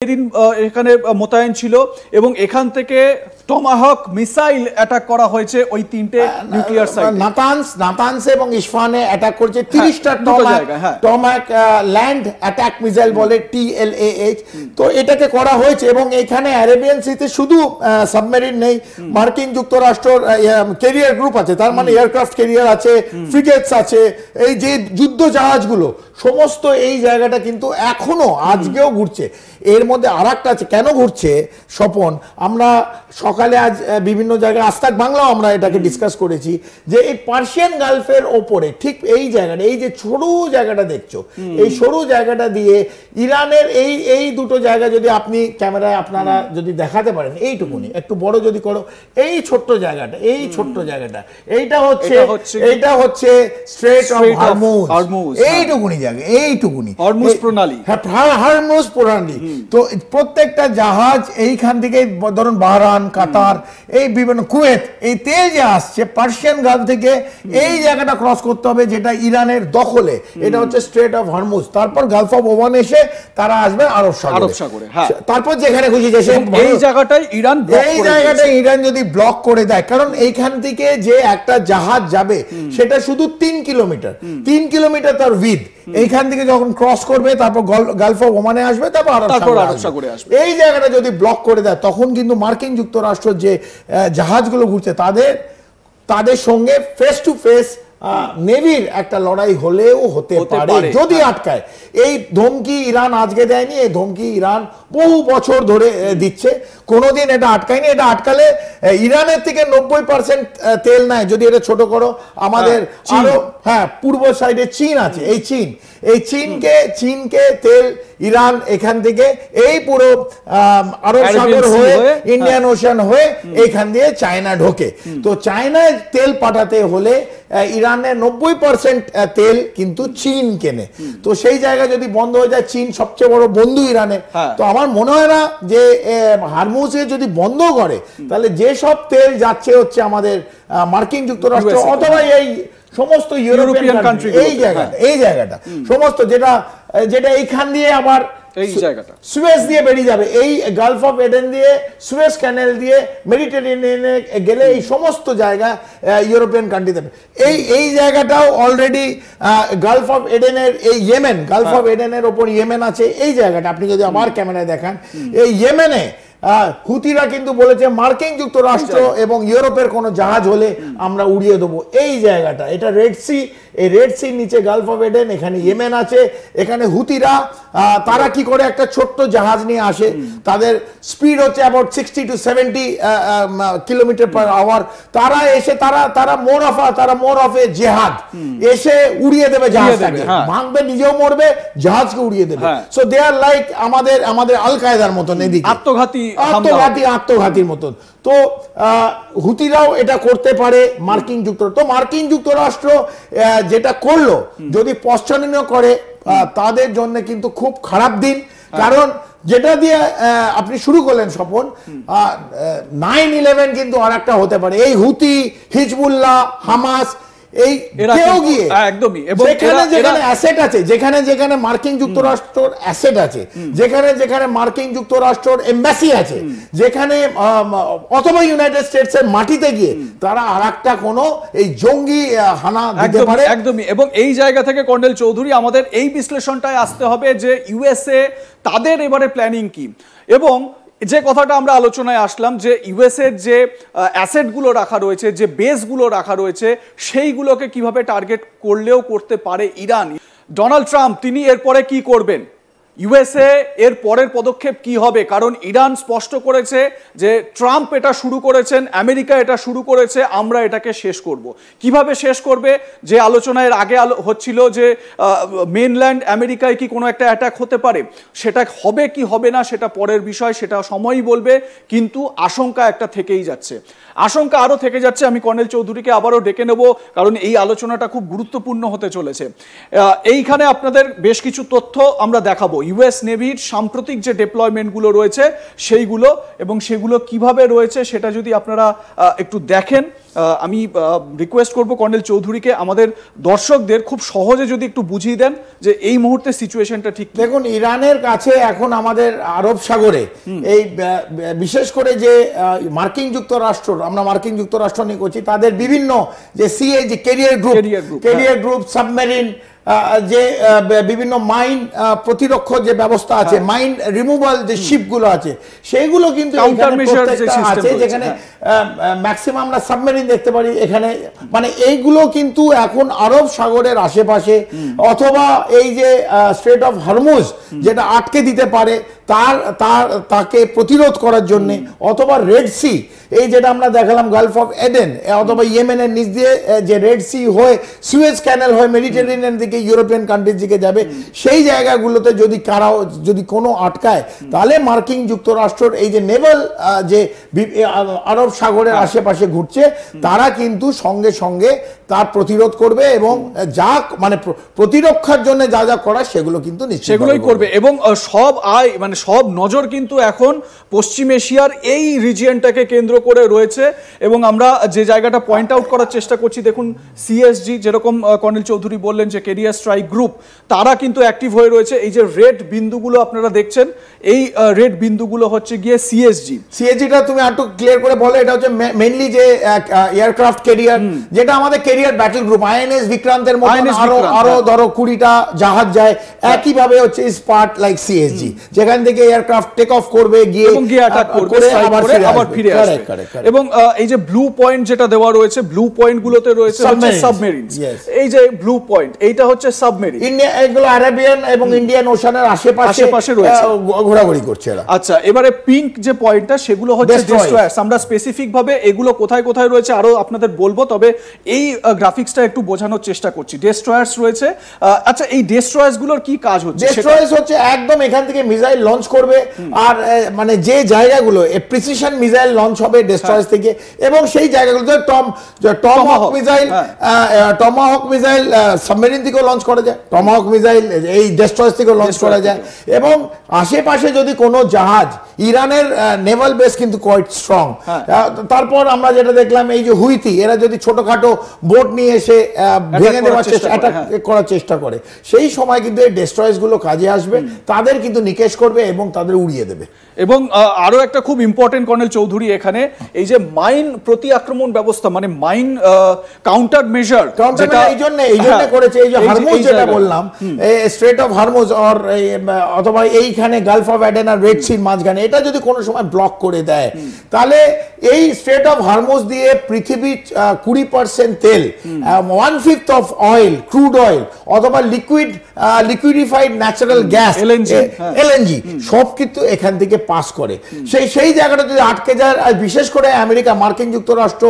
এখানে মোতায়েন ছিল এবং এখান থেকে টমাহক মিসাইল অ্যাটাক করা হয়েছে ওই তিনটে নিউক্লিয়ার সাইট নাতানস এবং ইসফানে অ্যাটাক করেছে 30টা টমাহক ল্যান্ড অ্যাটাক মিসাইল বলে TLAH। তো এটাকে করা হয়েছে এবং এখানে আরাবিয়ান সিতে শুধু সাবমেরিন নেই, মার্কিন যুক্তরাষ্ট্রের ক্যারিয়ার গ্রুপ আছে, তার মানে এয়ারক্রাফট ক্যারিয়ার আছে, ফ্রিগেটস আছে, এই যে যুদ্ধ জাহাজগুলো সমস্ত এই জায়গাটা কিন্তু এখনো আজকেও ঘুরছে। এর মধ্যে আরেকটা আছে, কেন ঘুরছে স্বপন, আমরা সকালে আজ বিভিন্ন জায়গায় আস্তাক বাংলাও আমরা এটাকে ডিসকাস করেছি যে এই পার্সিয়ান গালফের ওপরে ঠিক এই জায়গাটা, এই যে সরু জায়গাটা দেখছো, এই সরু জায়গাটা দিয়ে ইরানের এই দুটো জায়গা যদি আপনি ক্যামেরায় আপনারা যদি দেখাতে পারেন, এইটুকুনি একটু বড় যদি করো, এই ছোট্ট জায়গাটা, এই ছোট্ট জায়গাটা, এইটা হচ্ছে স্ট্রেট অফ হরমুজ, এইটুকুনি জায়গা, এইটুকুনি হরমুজ প্রণালী, হরমুজ প্রণালী। তো প্রত্যেকটা জাহাজ এইখান থেকে ধরুন বাহরান, কাতার, এই বিভিন্ন কুয়েত, এই তেল যে আসছে পার্সিয়ান গালফ থেকে এই জায়গাটা ক্রস করতে হবে যেটা ইরানের দখলে, এটা হচ্ছে স্ট্রেট অফ হরমুজ। তারপর গালফ অফ ওমান এসে তারা আসবে আরব সাগরে, তারপর যেখানে খুশি যে এই জায়গাটাই ইরান যদি ব্লক করে দেয়, কারণ এইখান থেকে যে একটা জাহাজ যাবে সেটা শুধু 3 কিলোমিটার তার উইথ, এইখান থেকে যখন ক্রস করবে তারপর গালফ অফ ওমানে আসবে, তারপর আরব সাগরে আসবে। এই জায়গাটা যদি ব্লক করে দেয় তখন কিন্তু মার্কিন যুক্তরাষ্ট্র যে জাহাজগুলো ঘুরছে তাদের সঙ্গে ফেস টু ফেস নেভির একটা লড়াই হলেও হতে পারে যদি আটকায়। এই ধমকি ইরান আজকে দেয়নি, এই ধমকি ইরান বহু বছর ধরে দিচ্ছে, কোনোদিন এটা আটকায়নি। এটা আটকালে ইরানের থেকে 90% তেল নেয়, যদি এটা ছোট করো আমাদের আরো পূর্ব সাইডে চীন আছে, এই চীনকে তেল ইরান এখান থেকে এই পুরো আরব সাগর হয়ে ইন্ডিয়ান ওশান হয়ে এইখান দিয়ে চায়না ঢোকে। তো চায়নায় তেল পাঠাতে হলে ইরানের 90% তেল কিন্তু চীন কেনে। তো সেই জায়গা যদি বন্ধ হয়ে যায়, চীন সবচেয়ে বড় বন্ধু ইরানের, তো আমার মনে হয় না যে হরমুজে যদি বন্ধ করে তাহলে যে সব তেল যাচ্ছে হচ্ছে আমাদের মার্কিন যুক্তরাষ্ট্র অথবা এই সমস্ত ইউরোপিয়ান কান্ট্রি, এই জায়গাটা সমস্ত যেটা এইখান দিয়ে আবার এই জায়গাটা সুয়েজ দিয়ে বেরিয়ে যাবে, এই গালফ অফ এডেন দিয়ে, সুয়েজ ক্যানেল দিয়ে মেডিটেরিয়ানিয়ানে গেলে এই সমস্ত জায়গা ইউরোপিয়ান কান্ট্রি দেবে। এই জায়গাটাও অলরেডি গালফ অফ এডেনের, এই ইয়েমেন, গালফ অফ এডেনের ওপর ইয়েমেন আছে, এই জায়গাটা আপনি যদি আমার ক্যামেরায় দেখান, এই ইয়েমেনে হুতিরা কিন্তু বলেছে মার্কিন যুক্তরাষ্ট্র এবং ইউরোপের কোনো জাহাজ হলে আমরা উড়িয়ে দেবো। এই জায়গাটা, এটা রেড সি, এই রেড সির নিচে গালফ অফ এডেন, এখানে ইয়েমেন আছে, এখানে হুতিরা তারা কি করে একটা ছোট্ট জাহাজ নিয়ে আসে, তাদের স্পিড হচ্ছে about 60 to 70 kilometre per hour, তারা এসে তারা মোর অফ এ জেহাদ, এসে উড়িয়ে দেবে জাহাজটাকে, ভাঙবে, নিজেও মরবে, জাহাজকে উড়িয়ে দেবে। সো দে আর লাইক আমাদের আল কায়দার মতন, এদিকে আত্মঘাতীর মতন। তো হুতিরাও এটা করতে পারে মার্কিন যুক্তরাষ্ট্র। তো মার্কিন যুক্তরাষ্ট্র যেটা করলো, যদি পশ্চাৎ করে তাদের জন্য কিন্তু খুব খারাপ দিন, কারণ যেটা দিয়ে আপনি শুরু করলেন স্বপন, 9/11 কিন্তু আর একটা হতে পারে। এই হুতি, হিজবুল্লাহ, হামাস, এই কেউ গিয়ে একদমই, যেখানে অ্যাসেট আছে, যেখানে মার্কিন যুক্তরাষ্ট্রের অ্যাসেট আছে, যেখানে মার্কিন যুক্তরাষ্ট্রের এমবাসি আছে, যেখানে অথবা ইউনাইটেড স্টেটস এর মাটিতে গিয়ে তারা আরেকটা কোনো এই জঙ্গি হানা দিতে পারে। একদমই। এবং এই জায়গা থেকে কর্নেল চৌধুরী আমাদের এই বিশ্লেষণটায় আসতে হবে যে ইউএসএ তাদের এবারে প্ল্যানিং কি, এবং যে কথাটা আমরা আলোচনায় আসলাম যে ইউএসএর যে অ্যাসেটগুলো রাখা রয়েছে, যে বেসগুলো রাখা রয়েছে, সেইগুলোকে কিভাবে টার্গেট করলেও করতে পারে ইরান। ডোনাল্ড ট্রাম্প তিনি এরপরে কি করবেন, ইউএসএ এর পরের পদক্ষেপ কি হবে, কারণ ইরান স্পষ্ট করেছে যে ট্রাম্প এটা শুরু করেছেন, আমেরিকা এটা শুরু করেছে, আমরা এটাকে শেষ করব। কিভাবে শেষ করবে, যে আলোচনায় আগে হচ্ছিল যে মেনল্যান্ড আমেরিকায় কি কোনো একটা অ্যাটাক হতে পারে, সেটা হবে কি হবে না সেটা পরের বিষয়, সেটা সময়ই বলবে, কিন্তু আশঙ্কা একটা থেকেই যাচ্ছে, আশঙ্কা আরও থেকে যাচ্ছে। আমি কর্নেল চৌধুরীকে আবারও ডেকে নেব, কারণ এই আলোচনাটা খুব গুরুত্বপূর্ণ হতে চলেছে। এইখানে আপনাদের বেশ কিছু তথ্য আমরা দেখাবো। ইউএস নেভির সাম্প্রতিক যে ডেপ্লয়মেন্টগুলো রয়েছে সেইগুলো, এবং সেগুলো কিভাবে রয়েছে সেটা যদি আপনারা একটু দেখেন, আমি রিকোয়েস্ট করব কর্নেল চৌধুরীকে আমাদের দর্শকদের খুব সহজে যদি একটু বুঝিয়ে দেন যে এই মুহূর্তে সিচুয়েশনটা ঠিক। দেখুন, ইরানের কাছে এখন আমাদের আরব সাগরে এই বিশেষ করে যে মার্কিন যুক্তরাষ্ট্র, আমরা মার্কিন যুক্তরাষ্ট্র নিয়ে করছি, তাদের বিভিন্ন যে সিএজি ক্যারিয়ার গ্রুপ সাবমেরিন, যে বিভিন্ন মাইন প্রতিরক্ষা যে ব্যবস্থা আছে, মাইন রিমুভাল যে শিপগুলো আছে, সেইগুলো কিন্তু আছে, যেখানে ম্যাক্সিমাম আমরা সাবমেরিন দেখতে পারি এখানে। মানে এইগুলো কিন্তু এখন আরব সাগরের আশেপাশে, অথবা এই যে স্ট্রেট অফ হরমুজ যেটা আটকে দিতে পারে তাকে প্রতিরোধ করার জন্য, অথবা রেড সি, এই যেটা আমরা দেখালাম গালফ অফ এডেন, অথবা ইয়েমেনের নিচ দিয়ে যে রেড সি হয়ে সুয়েজ ক্যানেল হয়ে মেডিটেরিয়ান দিকে ইউরোপিয়ান কান্ট্রির দিকে যাবে, সেই জায়গাগুলোতে যদি কোনো আটকায়, তাহলে মার্কিন যুক্তরাষ্ট্রের এই যে নেভাল যে আরব সাগরের আশেপাশে ঘুরছে, তারা কিন্তু সঙ্গে সঙ্গে তার প্রতিরোধ করবে, এবং যা মানে প্রতিরক্ষার জন্য যা যা করা সেগুলো কিন্তু সেগুলোই করবে। এবং সব নজর কিন্তু এখন পশ্চিম এশিয়ার এই রিজিয়নটাকে কেন্দ্র করে রয়েছে। এবং আমরা যে জায়গাটা পয়েন্ট আউট করার চেষ্টা করছি, দেখুন সিএসজি, যেরকম কর্নেল চৌধুরী বললেন যে ক্যারিয়ার স্ট্রাইক গ্রুপ, তারা কিন্তু অ্যাক্টিভ হয়ে রয়েছে। এই যে রেড বিন্দুগুলো আপনারা দেখছেন, এই রেড বিন্দুগুলো হচ্ছে গিয়ে সিএসজিটা তুমি একটু ক্লিয়ার করে বলো। এটা হচ্ছে মেইনলি যে এয়ারক্রাফট ক্যারিয়ার, যেটা আমাদের ক্যারিয়ার ব্যাটল গ্রুপ, আইএনএস বিক্রান্তের মতো আরো ধরো 20টা জাহাজ যায়, একইভাবে হচ্ছে ইজ পার্ট লাইক সিএসজি, যেখান থেকে এয়ারক্রাফট টেক অফ করবে, গিয়ে অ্যাটাক করবে, আবার ফিরে আসবে। এবং এই যে ব্লু পয়েন্ট যেটা দেওয়া রয়েছে, ব্লু পয়েন্ট গুলোতে রয়েছে হচ্ছে সাবমেরিনস। এই যে ব্লু পয়েন্ট, এইটা হচ্ছে সাবমেরিন। ইন্ডিয়া, এগুলো আরাবিয়ান এবং ইন্ডিয়ান ওশানের আশেপাশে রয়েছে, ঘোরাঘুরি করছে এরা। আচ্ছা, এবারে পিঙ্ক যে পয়েন্টটা, সেগুলো হচ্ছে ডেস্ট্রয়ার্স। আমরা স্পেসিফিক ভাবে এগুলো কোথায় কোথায় রয়েছে আরো আপনাদের বলবো, তবে এই গ্রাফিক্সটা একটু বোঝানোর চেষ্টা করছি। ডেস্ট্রয়ার্স রয়েছে। আচ্ছা, এই ডেস্ট্রয়ার্স গুলোর কি কাজ হচ্ছে? ডেস্ট্রয়ার্স হচ্ছে একদম এখান থেকে মিসাইল লঞ্চ করবে, আর মানে যে জায়গাগুলো প্রিসিশন মিসাইল লঞ্চ হবে ডেস্ট্রয়ার্স থেকে, এবং সেই জায়গাগুলোতে টমাহক মিসাইল সাবমেরিন থেকেও লঞ্চ করা যায়, টমাহক মিসাইল এই ডেস্ট্রয়ার্স থেকেও লঞ্চ করা যায়। এবং আশেপাশে যদি কোনো জাহাজ, ইরানের নেভাল বেস কিন্তু কোয়াইট স্ট্রং। তারপর আমরা যেটা দেখলাম, এই যে হুইথি, এরা যদি ছোটখাটো বোট নিয়ে এসে ভেঙে দেওয়ার চেষ্টা, অ্যাটাক করার চেষ্টা করে, সেই সময় কিন্তু এই ডেস্ট্রয়ার্স গুলো কাজে আসবে, তাদের কিন্তু নিকেশ করবে এবং তাদের উড়িয়ে দেবে। এবং আরো একটা খুব ইম্পর্টেন্ট কর্নেল চৌধুরী, এখানে এই যে মাইন প্রতি আক্রমণ ব্যবস্থা, মানে মাইন কাউন্টার মেজার, যেটা এই জন্য করেছে, এই যে হরমুজ যেটা বললাম, স্ট্রেট অফ হরমুজ অথবা এইখানে গালফ অফ এডেন আর রেড সির মাঝখানে, এটা যদি কোনো সময় ব্লক করে দেয়, তাহলে এই স্ট্রেট অফ হরমুজ দিয়ে পৃথিবীর 20% তেল, 1/5 অফ অয়েল, ক্রুড অয়েল, অথবা লিকুইডিফাইড ন্যাচারাল গ্যাস এলএনজি, সব কিন্তু এখান থেকে পাস করে। সেই জায়গাটা যদি আটকে যায়, আর বিশেষ করে আমেরিকা, মার্কিন যুক্তরাষ্ট্র